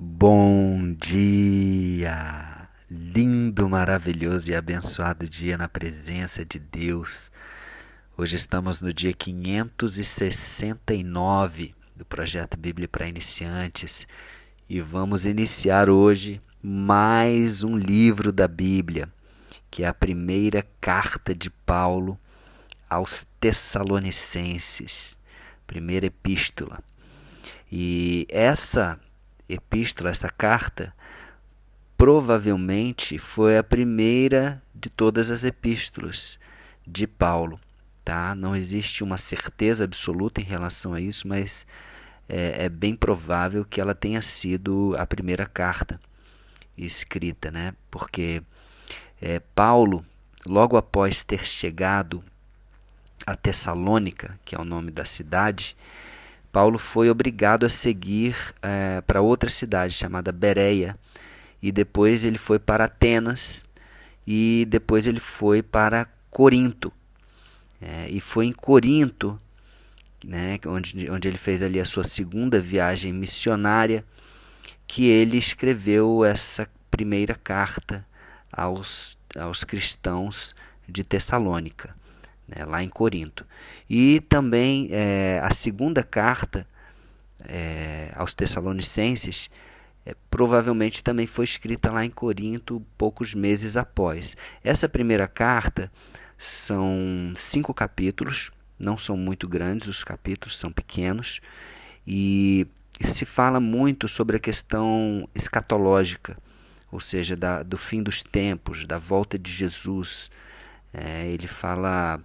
Bom dia! Lindo, maravilhoso e abençoado dia na presença de Deus. Hoje estamos no dia 569 do projeto Bíblia para Iniciantes e vamos iniciar hoje mais um livro da Bíblia, que é a primeira carta de Paulo aos Tessalonicenses, primeira epístola. E essa epístola, essa carta, provavelmente foi a primeira de todas as epístolas de Paulo. Tá? Não existe uma certeza absoluta em relação a isso, mas é bem provável que ela tenha sido a primeira carta escrita, né? Porque Paulo, logo após ter chegado a Tessalônica, que é o nome da cidade, Paulo foi obrigado a seguir para outra cidade chamada Bereia, e depois ele foi para Atenas, e depois ele foi para Corinto. E foi em Corinto, né, onde ele fez ali a sua segunda viagem missionária, que ele escreveu essa primeira carta aos cristãos de Tessalônica, né, lá em Corinto. E também a segunda carta aos Tessalonicenses provavelmente também foi escrita lá em Corinto poucos meses após. Essa primeira carta são 5 capítulos, não são muito grandes, os capítulos são pequenos, e se fala muito sobre a questão escatológica, ou seja, do fim dos tempos, da volta de Jesus. Ele fala,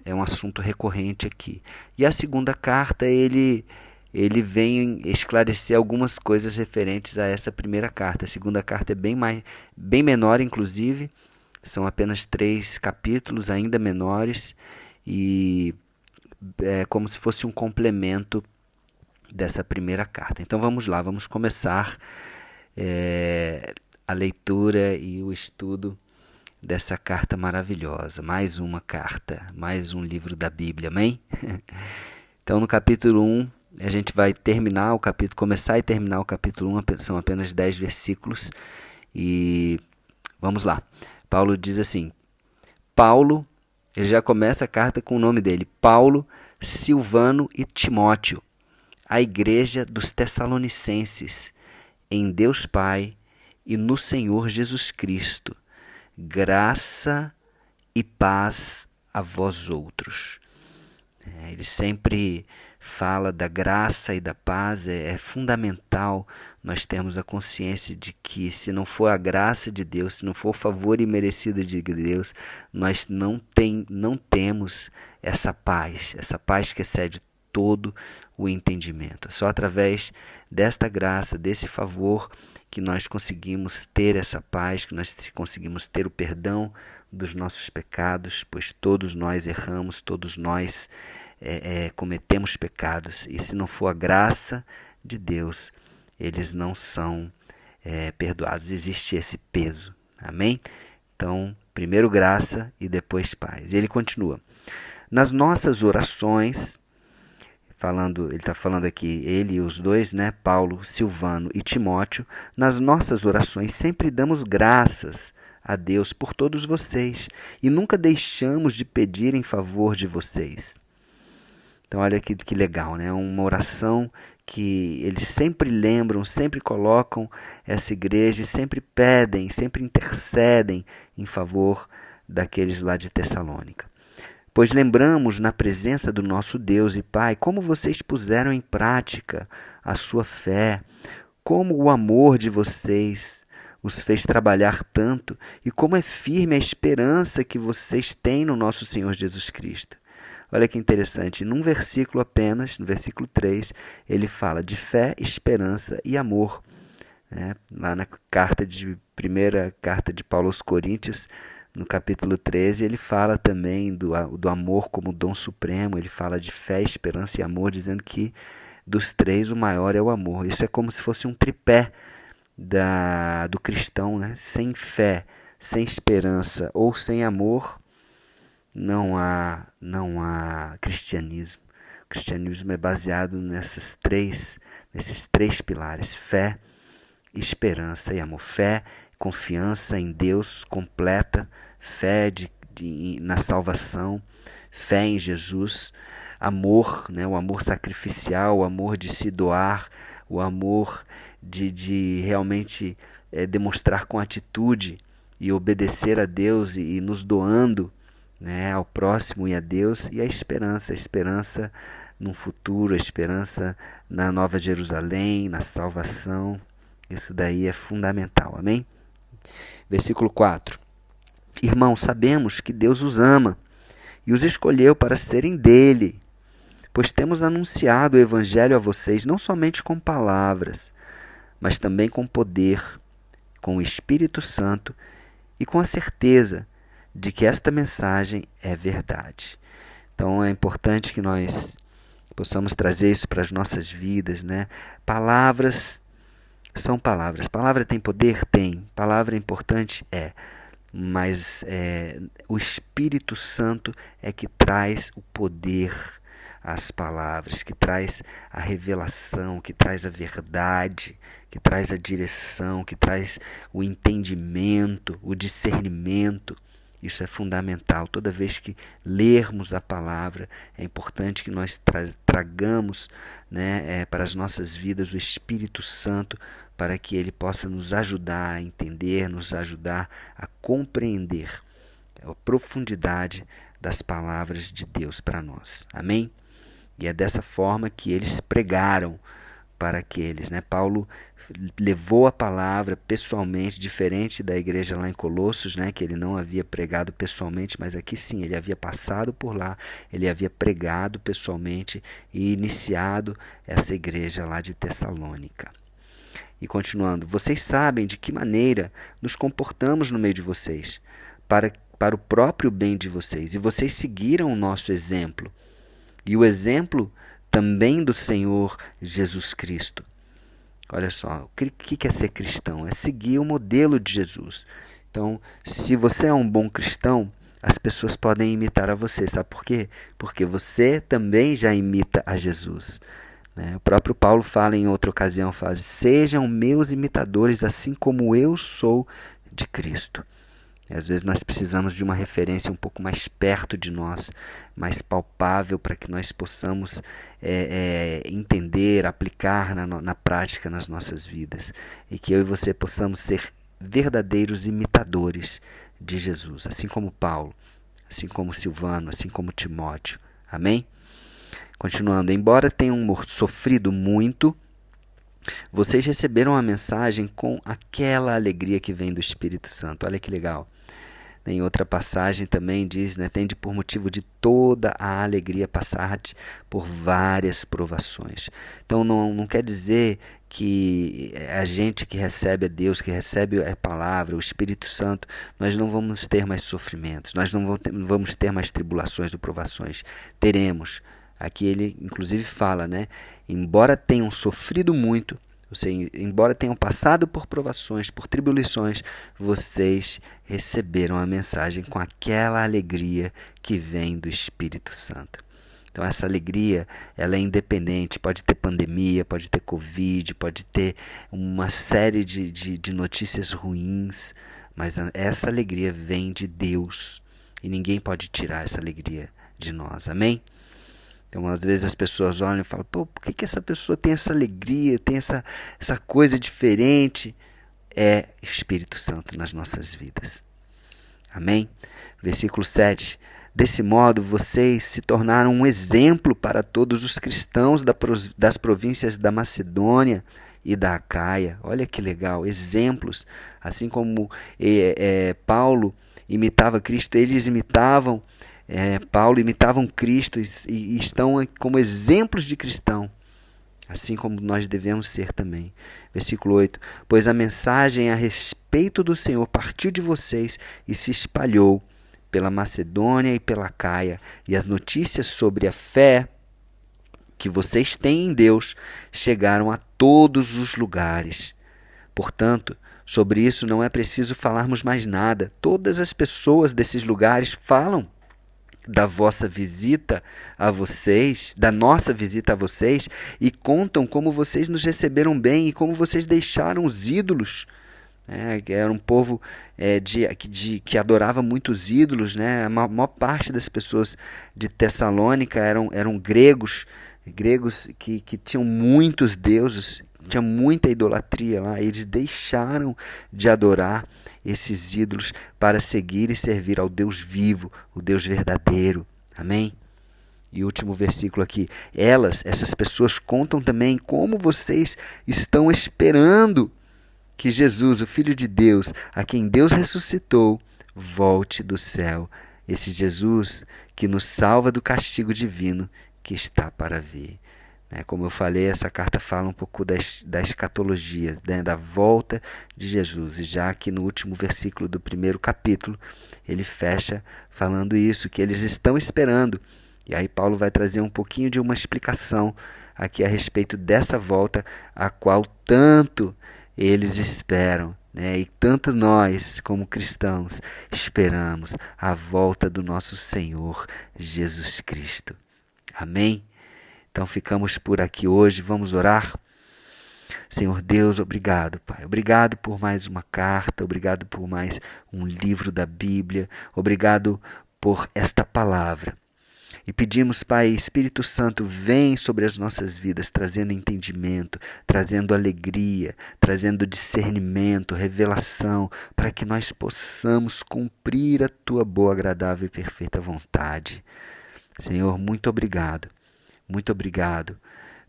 é um assunto recorrente aqui. E a segunda carta, ele vem esclarecer algumas coisas referentes a essa primeira carta. A segunda carta é bem menor, inclusive, são apenas 3 capítulos, ainda menores, e é como se fosse um complemento dessa primeira carta. Então vamos lá, vamos começar a leitura e o estudo dessa carta maravilhosa. Mais uma carta, mais um livro da Bíblia, amém? Então no capítulo 1, a gente vai terminar o capítulo, começar e terminar o capítulo 1, são apenas 10 versículos, e vamos lá. Paulo diz assim, ele já começa a carta com o nome dele, Paulo, Silvano e Timóteo, a igreja dos Tessalonicenses, em Deus Pai e no Senhor Jesus Cristo, graça e paz a vós outros. Ele sempre fala da graça e da paz. É fundamental nós termos a consciência de que, se não for a graça de Deus, se não for o favor imerecido de Deus, nós não temos essa paz que excede todo o entendimento. É só através desta graça, desse favor, que nós conseguimos ter essa paz, que nós conseguimos ter o perdão dos nossos pecados, pois todos nós erramos, todos nós cometemos pecados, e se não for a graça de Deus, eles não são perdoados. Existe esse peso, amém? Então, primeiro graça e depois paz. E ele continua, nas nossas orações, ele está falando aqui, ele e os dois, né, Paulo, Silvano e Timóteo, nas nossas orações sempre damos graças a Deus por todos vocês e nunca deixamos de pedir em favor de vocês. Então olha que legal, né? Uma oração que eles sempre lembram, sempre colocam essa igreja, sempre pedem, sempre intercedem em favor daqueles lá de Tessalônica. Pois lembramos na presença do nosso Deus e Pai como vocês puseram em prática a sua fé, como o amor de vocês os fez trabalhar tanto e como é firme a esperança que vocês têm no nosso Senhor Jesus Cristo. Olha que interessante, num versículo apenas, no versículo 3, ele fala de fé, esperança e amor. Lá na primeira carta de Paulo aos Coríntios, no capítulo 13, ele fala também do amor como dom supremo. Ele fala de fé, esperança e amor, dizendo que dos 3 o maior é o amor. Isso é como se fosse um tripé do cristão, né? Sem fé, sem esperança ou sem amor, não há cristianismo. O cristianismo é baseado nesses três pilares: fé, esperança e amor. Fé, confiança em Deus completa, fé na salvação, fé em Jesus, amor, né, o amor sacrificial, o amor de se doar, o amor de realmente demonstrar com atitude e obedecer a Deus e nos doando, né, ao próximo e a Deus, e a esperança num futuro, a esperança na Nova Jerusalém, na salvação. Isso daí é fundamental, amém? Versículo 4. Irmãos, sabemos que Deus os ama e os escolheu para serem dele, pois temos anunciado o Evangelho a vocês não somente com palavras, mas também com poder, com o Espírito Santo e com a certeza de que esta mensagem é verdade. Então é importante que nós possamos trazer isso para as nossas vidas, né? Palavras são palavras. Palavra tem poder? Tem. Palavra é importante? É. Mas o Espírito Santo é que traz o poder às palavras, que traz a revelação, que traz a verdade, que traz a direção, que traz o entendimento, o discernimento. Isso é fundamental. Toda vez que lermos a palavra, é importante que nós tragamos, né, para as nossas vidas o Espírito Santo, para que ele possa nos ajudar a entender, nos ajudar a compreender a profundidade das palavras de Deus para nós. Amém? E é dessa forma que eles pregaram para aqueles, né? Paulo levou a palavra pessoalmente, diferente da igreja lá em Colossos, né? Que ele não havia pregado pessoalmente, mas aqui sim, ele havia passado por lá, ele havia pregado pessoalmente e iniciado essa igreja lá de Tessalônica. E continuando, vocês sabem de que maneira nos comportamos no meio de vocês, para o próprio bem de vocês, e vocês seguiram o nosso exemplo, e o exemplo também do Senhor Jesus Cristo. Olha só, o que é ser cristão? É seguir o modelo de Jesus. Então, se você é um bom cristão, as pessoas podem imitar a você. Sabe por quê? Porque você também já imita a Jesus. O próprio Paulo fala em outra ocasião, fala, sejam meus imitadores, assim como eu sou de Cristo. E às vezes nós precisamos de uma referência um pouco mais perto de nós, mais palpável, para que nós possamos entender, aplicar na prática nas nossas vidas. E que eu e você possamos ser verdadeiros imitadores de Jesus, assim como Paulo, assim como Silvano, assim como Timóteo. Amém? Continuando, embora tenham sofrido muito, vocês receberam a mensagem com aquela alegria que vem do Espírito Santo. Olha que legal. Em outra passagem também diz, né, tende por motivo de toda a alegria passar por várias provações. Então não quer dizer que a gente que recebe a Deus, que recebe a palavra, o Espírito Santo, nós não vamos ter mais sofrimentos, nós não vamos ter mais tribulações ou provações. Teremos. Aqui ele inclusive fala, né, embora tenham sofrido muito, embora tenham passado por provações, por tribulações, vocês receberam a mensagem com aquela alegria que vem do Espírito Santo. Então essa alegria, ela é independente, pode ter pandemia, pode ter Covid, pode ter uma série de notícias ruins, mas essa alegria vem de Deus e ninguém pode tirar essa alegria de nós, amém? Então, às vezes as pessoas olham e falam, por que essa pessoa tem essa alegria, tem essa coisa diferente? É Espírito Santo nas nossas vidas. Amém? Versículo 7. Desse modo, vocês se tornaram um exemplo para todos os cristãos das províncias da Macedônia e da Acaia. Olha que legal, exemplos. Assim como Paulo imitava Cristo, eles imitavam Paulo, imitavam Cristo e estão como exemplos de cristão, assim como nós devemos ser também. Versículo 8. Pois a mensagem a respeito do Senhor partiu de vocês e se espalhou pela Macedônia e pela Acaia, e as notícias sobre a fé que vocês têm em Deus chegaram a todos os lugares. Portanto, sobre isso não é preciso falarmos mais nada. Todas as pessoas desses lugares falam da vossa visita a vocês, da nossa visita a vocês, e contam como vocês nos receberam bem e como vocês deixaram os ídolos. Era um povo que adorava muitos ídolos, né? A maior parte das pessoas de Tessalônica eram gregos que tinham muitos deuses, tinha muita idolatria lá. Eles deixaram de adorar esses ídolos para seguir e servir ao Deus vivo, o Deus verdadeiro. Amém? E o último versículo aqui. Essas pessoas contam também como vocês estão esperando que Jesus, o Filho de Deus, a quem Deus ressuscitou, volte do céu. Esse Jesus que nos salva do castigo divino que está para vir. Como eu falei, essa carta fala um pouco da escatologia, da volta de Jesus. E já que no último versículo do primeiro capítulo, ele fecha falando isso, que eles estão esperando. E aí Paulo vai trazer um pouquinho de uma explicação aqui a respeito dessa volta, a qual tanto eles esperam, e tanto nós, como cristãos, esperamos a volta do nosso Senhor Jesus Cristo. Amém? Então ficamos por aqui hoje, vamos orar. Senhor Deus, obrigado, Pai. Obrigado por mais uma carta, obrigado por mais um livro da Bíblia, obrigado por esta palavra. E pedimos, Pai, Espírito Santo, vem sobre as nossas vidas, trazendo entendimento, trazendo alegria, trazendo discernimento, revelação, para que nós possamos cumprir a Tua boa, agradável e perfeita vontade. Senhor, muito obrigado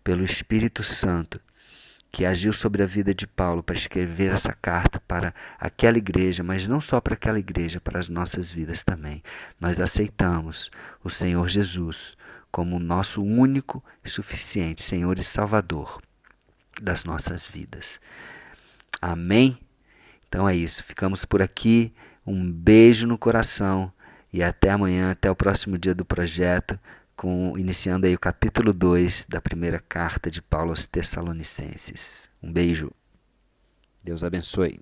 pelo Espírito Santo que agiu sobre a vida de Paulo para escrever essa carta para aquela igreja, mas não só para aquela igreja, para as nossas vidas também. Nós aceitamos o Senhor Jesus como o nosso único e suficiente Senhor e Salvador das nossas vidas. Amém? Então é isso, ficamos por aqui, um beijo no coração e até amanhã, até o próximo dia do projeto, iniciando aí o capítulo 2 da primeira carta de Paulo aos Tessalonicenses. Um beijo. Deus abençoe.